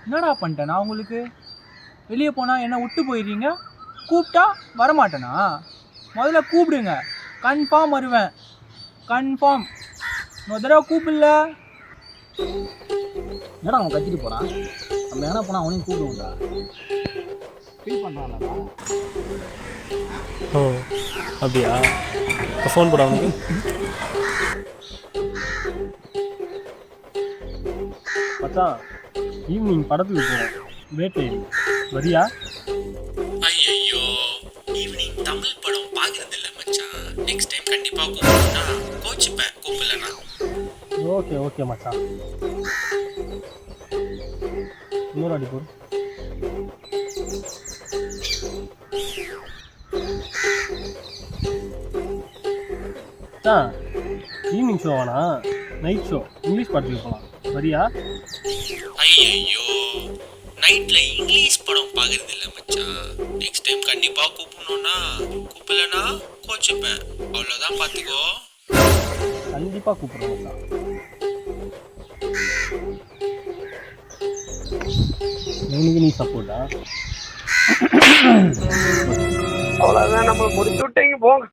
என்னடா பண்ணிட்டேன் நான் உங்களுக்கு? வெளியே போனால் என்ன விட்டு போயிடுறீங்க, கூப்பிட்டா வரமாட்டேனா? முதல்ல கூப்பிடுங்க, கன்ஃபார்ம் வருவேன், கன்ஃபார்ம். இன்னொரு தடவை கூப்பிடல. என்னடா அவன் கத்திட்டு போகிறான்? நம்ம எங்கன்னா போனால் அவனையும் கூப்பிடுவோம்டா. ஃபீல் பண்ணுறான்லடா. ஓ அப்படியா? ஃபோன் போட அவனுக்கு. மச்சான், ஈவினிங் படத்துக்கு போகிறோம், வேட்டை வரியா? ஐயோ, ஈவினிங் தமிழ் படம் பார்க்கறது இல்லை மச்சான். நெக்ஸ்ட் டைம் கண்டிப்பாக கூப்பிடுனா கோச்சிப்பேன், கூப்பிடலண்ணா. ஓகே ஓகே மச்சான். இன்னொரு அடி போடு. மச்சான், ஈவினிங் ஷோ வேணா, நைட் ஷோ இங்கிலீஷ் படத்துக்கு போகலாம், வரியா? ஐயோ, நைட்ல இங்கிலீஷ் படம் பார்க்கறது இல்லை மச்சான். நெக்ஸ்ட் டைம் கண்டிப்பாக கூப்பிடணும்னா கூப்பிடலண்ணா கோச்சிப்பேன், அவ்வளோதான், பார்த்துக்கோ. கண்டிப்பாக கூப்பிடுறோம் மச்சான். இவனுக்கு நீ சப்போர்ட்டா? அவ்வளோதான், நம்ம முடிச்சு விட்டீங்க போங்க.